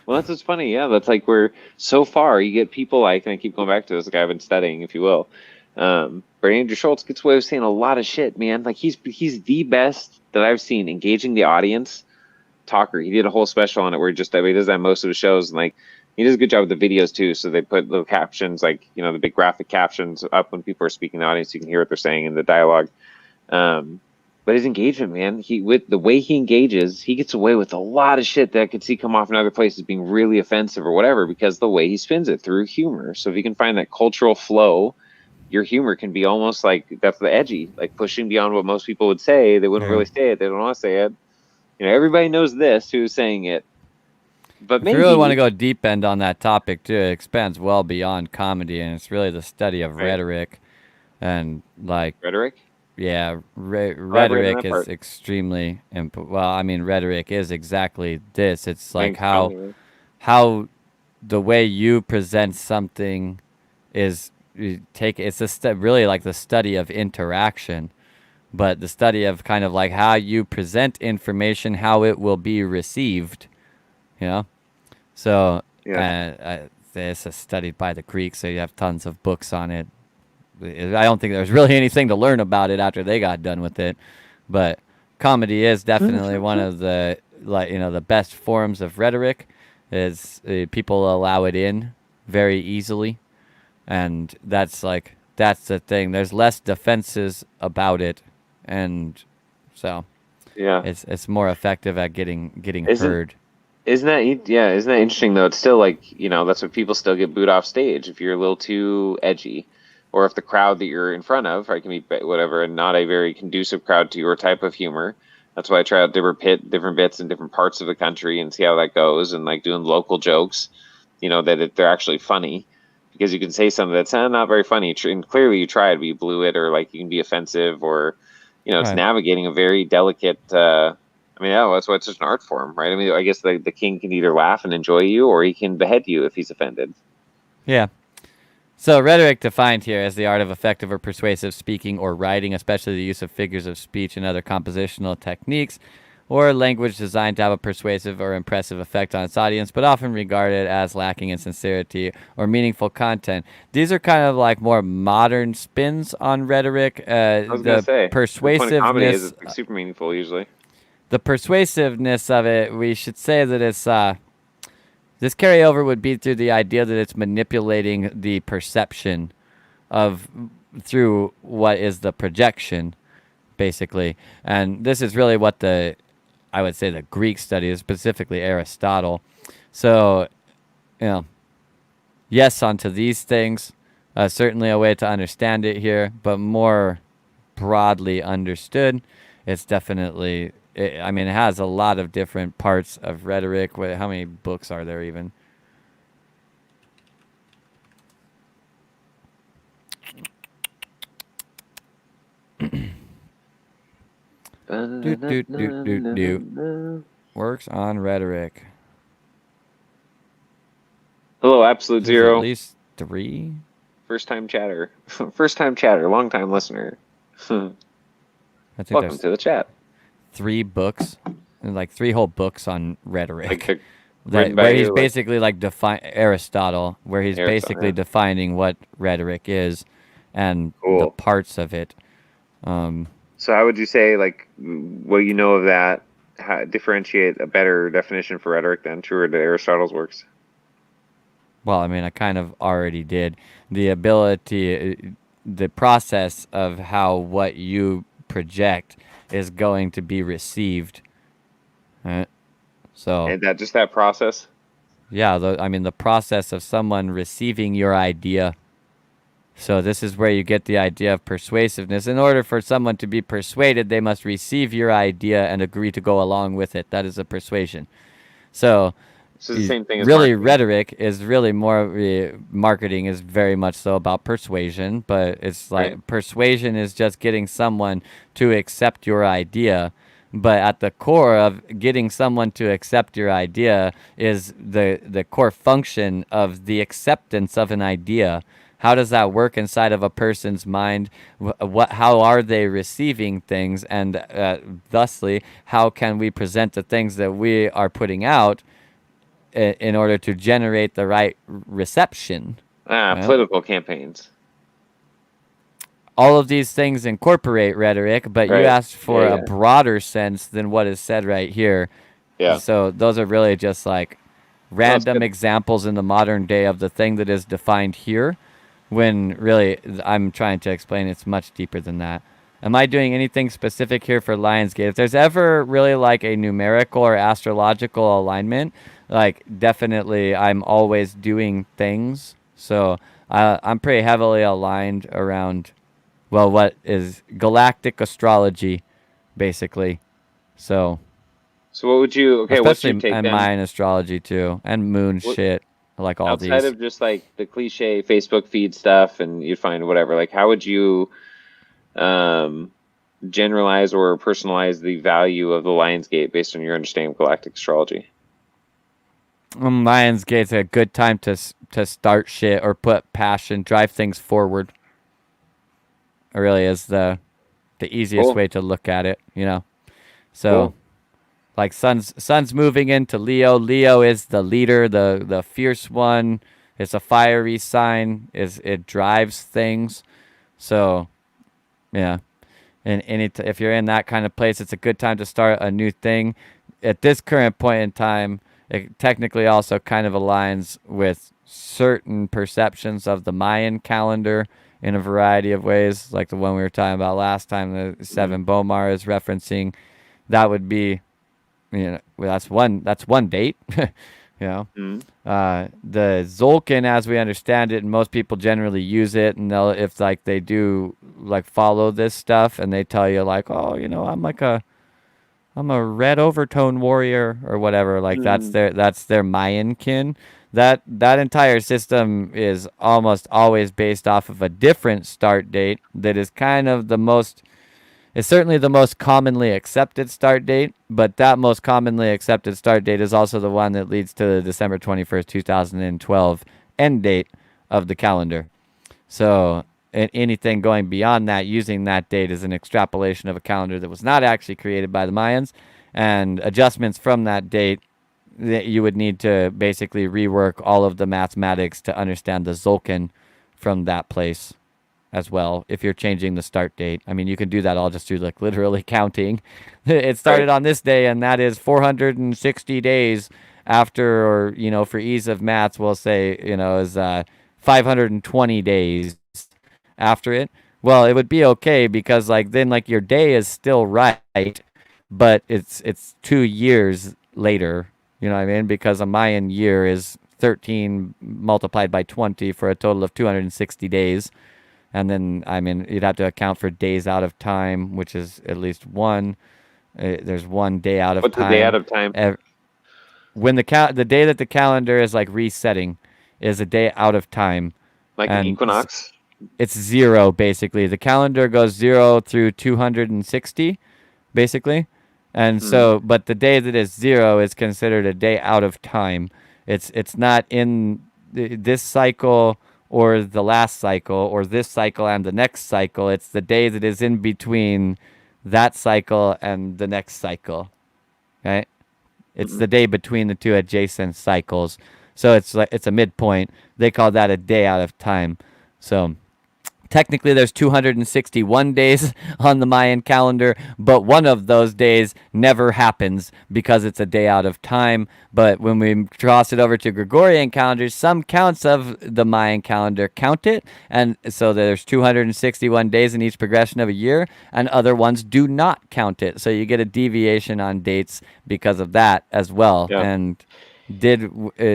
Well, that's what's funny. Yeah, that's like where so far you get people like, and I keep going back to this guy I've been studying, if you will. But Andrew Schultz gets away with saying a lot of shit, man. Like he's the best that I've seen engaging the audience talker. He did a whole special on it where he does that most of the shows, and like he does a good job with the videos too. So they put little captions, like, you know, the big graphic captions up when people are speaking in the audience, you can hear what they're saying in the dialogue. But his engagement, man, with the way he engages, he gets away with a lot of shit that I could see come off in other places being really offensive or whatever, because the way he spins it through humor. So if you can find that cultural flow, your humor can be almost like, that's the edgy, like pushing beyond what most people would say. They wouldn't really say it. They don't want to say it. You know, everybody knows this who's saying it. But if you really want to go deep end on that topic too, it expands well beyond comedy, and it's really the study of rhetoric and like rhetoric. Yeah, rhetoric is extremely well. I mean, rhetoric is exactly this. It's like how the way you present something is it's really like the study of interaction, but the study of kind of like how you present information, how it will be received. You know, so this is studied by the Greeks, so you have tons of books on it. I don't think there's really anything to learn about it after they got done with it, but comedy is definitely one of the, like, you know, the best forms of rhetoric. Is people allow it in very easily, and that's the thing. There's less defenses about it, and so it's more effective at getting heard. Isn't that interesting though? It's still like, you know, that's what people still get booed off stage if you're a little too edgy. Or if the crowd that you're in front of, right, can be whatever, and not a very conducive crowd to your type of humor. That's why I try out different bits in different parts of the country and see how that goes, and like doing local jokes, you know, that they're actually funny, because you can say something that's not very funny, and clearly you tried, but you blew it, or like you can be offensive, or, you know, it's navigating a very delicate. I mean, that's why it's such an art form, right? I mean, I guess the king can either laugh and enjoy you, or he can behead you if he's offended. Yeah. So rhetoric defined here as the art of effective or persuasive speaking or writing, especially the use of figures of speech and other compositional techniques, or language designed to have a persuasive or impressive effect on its audience, but often regarded as lacking in sincerity or meaningful content. These are kind of like more modern spins on rhetoric. I was going to say, persuasiveness, comedy is super meaningful usually. The persuasiveness of it, we should say that it's this carryover would be through the idea that it's manipulating the perception of through what is the projection, basically. And this is really what I would say the Greek studies, specifically Aristotle. So, you know, yes, onto these things. Certainly a way to understand it here, but more broadly understood, it's definitely... it has a lot of different parts of rhetoric. How many books are there even? Works on rhetoric. Hello, Absolute Zero. At least 3? First time chatter, long time listener. Welcome to the chat. 3 books, and like 3 whole books on rhetoric. Like where he's basically like Aristotle, where he's basically defining what rhetoric is and the parts of it. So how would you say, like, what you know of that, differentiate a better definition for rhetoric than truer to Aristotle's works? Well, I kind of already did. The ability, the process of how what you project is going to be received. Right? So, and that process? Yeah, the process of someone receiving your idea. So this is where you get the idea of persuasiveness. In order for someone to be persuaded, they must receive your idea and agree to go along with it. That is a persuasion. So So the same thing as really marketing. rhetoric is really more marketing is very much so about persuasion, but it's like persuasion is just getting someone to accept your idea. But at the core of getting someone to accept your idea is the core function of the acceptance of an idea. How does that work inside of a person's mind? How are they receiving things? And thusly, how can we present the things that we are putting out in order to generate the right reception? Political campaigns. All of these things incorporate rhetoric, but you asked for a broader sense than what is said right here. Yeah. So those are really just like random examples in the modern day of the thing that is defined here, when really I'm trying to explain it's much deeper than that. Am I doing anything specific here for Lionsgate? If there's ever really like a numerical or astrological alignment, like definitely I'm always doing things. So I'm pretty heavily aligned around, well, what is galactic astrology, basically. So what would you? Okay, what's your especially take and then? Mayan astrology too, and moon shit, like all Outside these. of just like the cliche Facebook feed stuff, and you'd find whatever. Like, how would you generalize or personalize the value of the Lionsgate based on your understanding of galactic astrology? Lionsgate's a good time to start shit or put passion, drive things forward. It really is the easiest way to look at it, you know. So, like sun's moving into Leo. Leo is the leader, the fierce one. It's a fiery sign. It drives things. So, yeah. And if you're in that kind of place, it's a good time to start a new thing. At this current point in time, it technically also kind of aligns with certain perceptions of the Mayan calendar in a variety of ways, like the one we were talking about last time, the 7 Bomar is referencing. That would be, you know, that's one date. You know, the Zolkin, as we understand it, and most people generally use it, and they'll, if like they do like follow this stuff, and they tell you like, oh, you know, I'm a red overtone warrior or whatever. Like that's their Mayan kin. That entire system is almost always based off of a different start date that is kind of it's certainly the most commonly accepted start date, but that most commonly accepted start date is also the one that leads to the December 21st, 2012 end date of the calendar. So anything going beyond that, using that date, is an extrapolation of a calendar that was not actually created by the Mayans, and adjustments from that date, that you would need to basically rework all of the mathematics to understand the Zolkin from that place as well, if you're changing the start date. I mean, you can do that all just through like literally counting. It started on this day, and that is 460 days after, or, you know, for ease of maths, we'll say, you know, is 520 days after it. Well, it would be okay, because like then like your day is still right, but it's 2 years later. You know what I mean? Because a Mayan year is 13 multiplied by 20 for a total of 260 days. And then, I mean, you'd have to account for days out of time, which is at least one. There's 1 day out of time. What's the day out of time? When the day that the calendar is like resetting is a day out of time. Like an equinox? It's 0, basically. The calendar goes 0 through 260, basically. And so, but the day that is 0 is considered a day out of time. It's not in this cycle or the last cycle or this cycle and the next cycle. It's the day that is in between that cycle and the next cycle, right? It's the day between the two adjacent cycles. So it's like it's a midpoint. They call that a day out of time. So technically there's 261 days on the Mayan calendar, but one of those days never happens because it's a day out of time. But when we cross it over to Gregorian calendars, some counts of the Mayan calendar count it. And so there's 261 days in each progression of a year, and other ones do not count it. So you get a deviation on dates because of that as well. Yeah. And the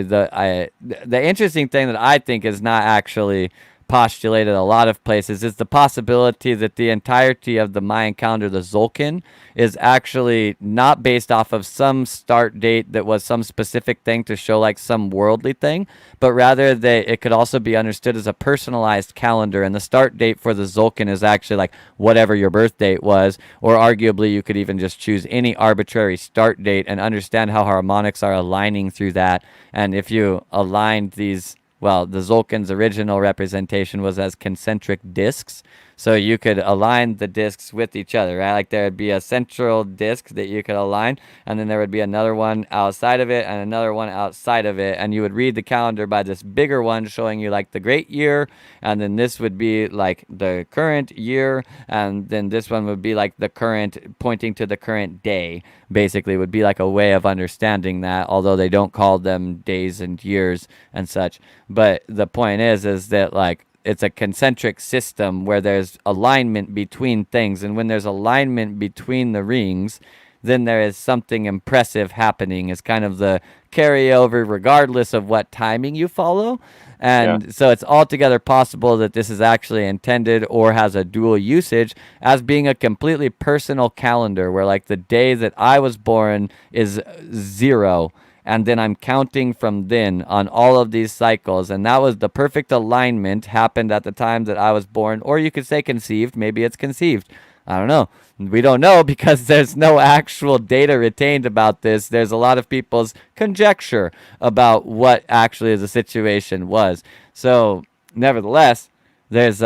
interesting thing that I think is not actually postulated a lot of places is the possibility that the entirety of the Mayan calendar, the Zolkin, is actually not based off of some start date that was some specific thing to show like some worldly thing, but rather that it could also be understood as a personalized calendar. And the start date for the Zolkin is actually like whatever your birth date was, or arguably you could even just choose any arbitrary start date and understand how harmonics are aligning through that. And if you aligned these, well, the Zolkin's original representation was as concentric discs. So you could align the discs with each other, right? Like there would be a central disc that you could align, and then there would be another one outside of it and another one outside of it. And you would read the calendar by this bigger one showing you like the great year, and then this would be like the current year, and then this one would be like the current, pointing to the current day, basically would be like a way of understanding that, although they don't call them days and years and such. But the point is that like, it's a concentric system where there's alignment between things. And when there's alignment between the rings, then there is something impressive happening. It's kind of the carryover regardless of what timing you follow. And so it's altogether possible that this is actually intended or has a dual usage as being a completely personal calendar where like the day that I was born is 0. And then I'm counting from then on all of these cycles. And that was the perfect alignment happened at the time that I was born. Or you could say conceived. Maybe it's conceived. I don't know. We don't know because there's no actual data retained about this. There's a lot of people's conjecture about what actually the situation was. So, nevertheless, there's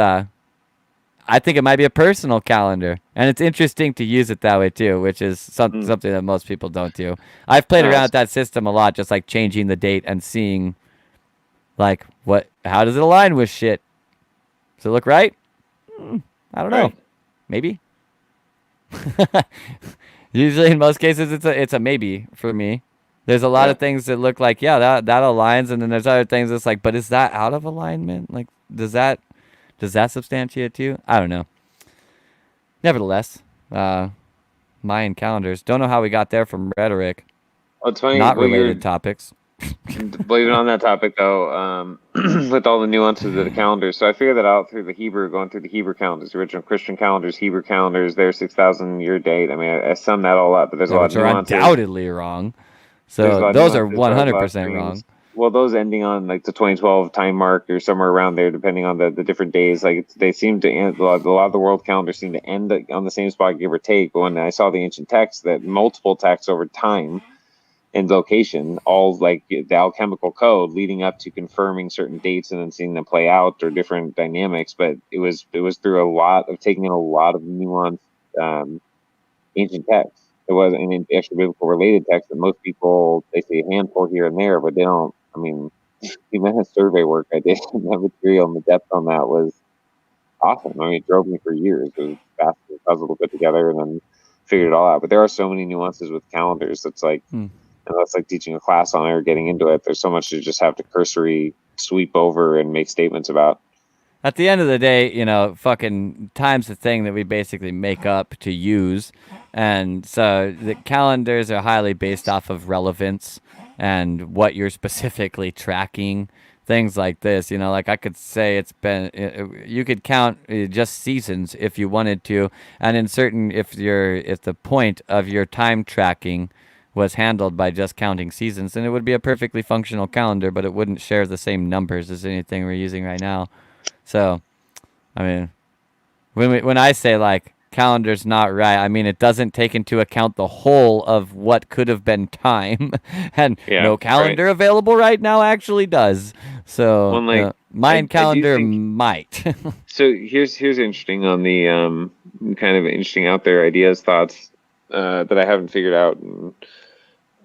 I think it might be a personal calendar, and it's interesting to use it that way too, which is something that most people don't do. I've played around with that system a lot, just like changing the date and seeing, like, how does it align with shit? Does it look right? I don't know. Maybe. Usually, in most cases, it's a maybe for me. There's a lot of things that look like that aligns, and then there's other things that's like, but is that out of alignment? Like, does that substantiate too? I don't know. Nevertheless, Mayan calendars. Don't know how we got there from rhetoric. Oh, it's funny. Not related topics. Believe it on that topic though, with all the nuances of the calendars. So I figured that out through going through the Hebrew calendars, the original Christian calendars, Hebrew calendars, their 6,000 year date. I mean, I summed that all up, but there's a lot of nuances. Undoubtedly wrong. So those are 100% wrong. Well, those ending on like the 2012 time mark or somewhere around there, depending on the different days, like they seem to end. A lot of the world calendars seem to end on the same spot, give or take. But when I saw the ancient texts, that multiple texts over time and location, all like the alchemical code leading up to confirming certain dates and then seeing them play out or different dynamics. But it was through a lot of taking in a lot of nuanced ancient texts. It was an extra biblical related text that most people, they say a handful here and there, but they don't. I mean, the amount of survey work I did and that material and the depth on that was awesome. I mean, it drove me for years. It was fast puzzle to put together and then figured it all out. But there are so many nuances with calendars. It's like, and that's like teaching a class on it or getting into it. There's so much you just have to cursory sweep over and make statements about. At the end of the day, fucking time's the thing that we basically make up to use. And so the calendars are highly based off of relevance and what you're specifically tracking. Things like this, like I could say you could count just seasons if you wanted to. And if the point of your time tracking was handled by just counting seasons, then it would be a perfectly functional calendar, but it wouldn't share the same numbers as anything we're using right now. So, I mean, when I say like calendar's not right, I mean it doesn't take into account the whole of what could have been time, and no calendar available right now actually does. So, Mayan calendar might. So here's interesting on the kind of interesting out there ideas, thoughts that I haven't figured out. And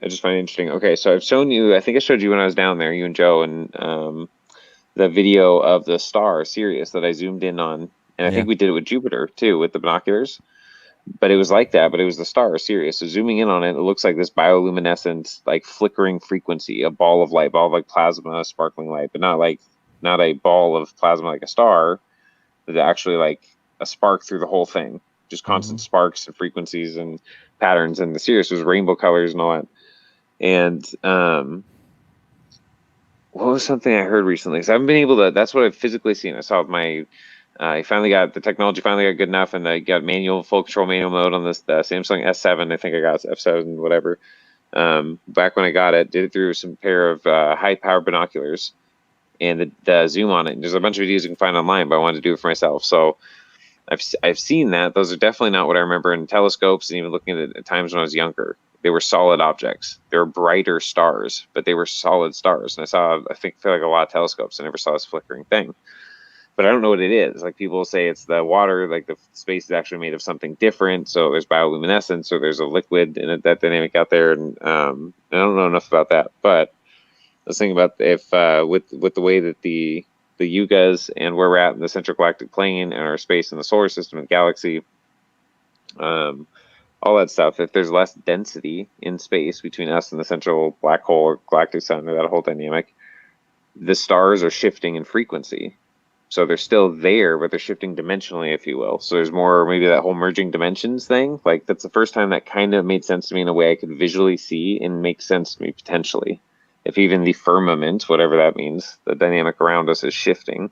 I just find it interesting. Okay, so I've shown you. I think I showed you when I was down there, you and Joe, and the video of the star Sirius that I zoomed in on, and I think we did it with Jupiter too with the binoculars. But it was like that, but it was the star Sirius. So zooming in on it, it looks like this bioluminescent, like flickering frequency, a ball of light, ball of like plasma, sparkling light, but not a ball of plasma like a star, but actually like a spark through the whole thing, just constant sparks and frequencies and patterns. And the Sirius was rainbow colors and all that. And what was something I heard recently? Because I haven't been able to. That's what I've physically seen. I saw my. I finally got the technology. Finally got good enough, and I got manual full control manual mode on this the Samsung S7. I think I got F7, whatever. Back when I got it, did it through some pair of high power binoculars, and the zoom on it. There's a bunch of videos you can find online, but I wanted to do it for myself. So I've seen that. Those are definitely not what I remember in telescopes, and even looking at times when I was younger. They were solid objects. They were brighter stars, but they were solid stars. And I feel like a lot of telescopes. I never saw this flickering thing, but I don't know what it is. Like people say it's the water, like the space is actually made of something different. So there's bioluminescence, or there's a liquid in that dynamic out there. And I don't know enough about that, but I was thinking about if with the way that the yugas and where we're at in the central galactic plane and our space in the solar system and galaxy, all that stuff, if there's less density in space between us and the central black hole or galactic sun, or that whole dynamic, the stars are shifting in frequency. So they're still there, but they're shifting dimensionally, if you will. So there's more, maybe that whole merging dimensions thing. Like that's the first time that kind of made sense to me in a way I could visually see and make sense to me potentially. If even the firmament, whatever that means, the dynamic around us is shifting,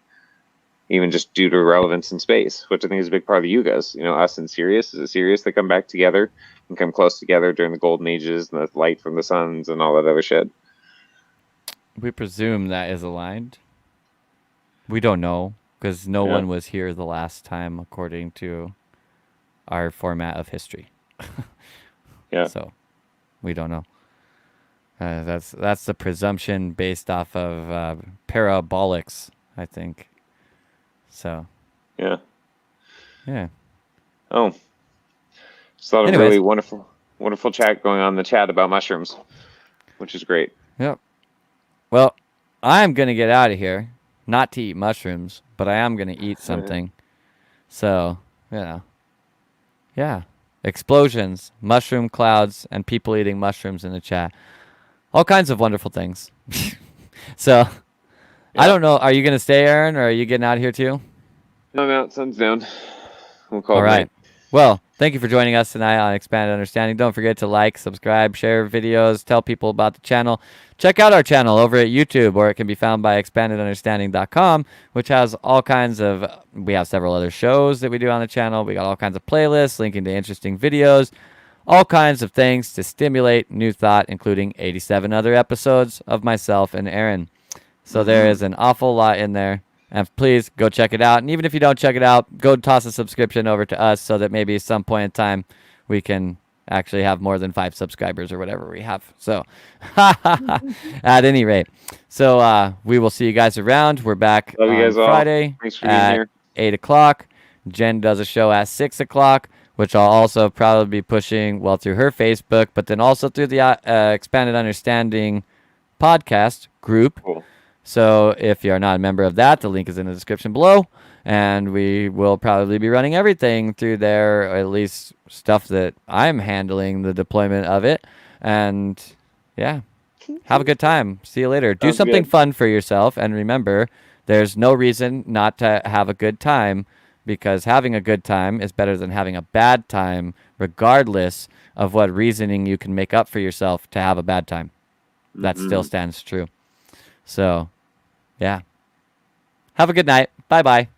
even just due to relevance in space, which I think is a big part of the yugas. You know, us and Sirius. Is it Sirius that come back together and come close together during the golden ages and the light from the suns and all that other shit? We presume that is aligned. We don't know because no one was here the last time, according to our format of history. Yeah. So we don't know. That's the presumption based off of parabolics, I think. So. Yeah. Yeah. Oh. Just a lot of really wonderful chat going on in the chat about mushrooms, which is great. Yep. Well, I'm going to get out of here. Not to eat mushrooms, but I am going to eat something. So, yeah. Explosions, mushroom clouds, and people eating mushrooms in the chat. All kinds of wonderful things. So, I don't know. Are you going to stay, Aaron, or are you getting out of here too? No, I'm out. Sun's down. We'll call All it right. night. Well, thank you for joining us tonight on Expanded Understanding. Don't forget to like, subscribe, share videos, tell people about the channel. Check out our channel over at YouTube, or it can be found by expandedunderstanding.com, which has all kinds of, we have several other shows that we do on the channel. We got all kinds of playlists linking to interesting videos, all kinds of things to stimulate new thought, including 87 other episodes of myself and Aaron. So there is an awful lot in there. And please go check it out. And even if you don't check it out, go toss a subscription over to us so that maybe at some point in time we can actually have more than 5 subscribers or whatever we have. So at any rate, so we will see you guys around. We're back Love you guys on Friday at 8 o'clock. Jen does a show at 6 o'clock, which I'll also probably be pushing, well, through her Facebook, but then also through the Expanded Understanding podcast group. Cool. So if you're not a member of that, the link is in the description below. And we will probably be running everything through there, or at least stuff that I'm handling the deployment of it. And yeah, have a good time. See you later. Do something fun for yourself. And remember, there's no reason not to have a good time, because having a good time is better than having a bad time, regardless of what reasoning you can make up for yourself to have a bad time. That still stands true. So, yeah. Have a good night. Bye-bye.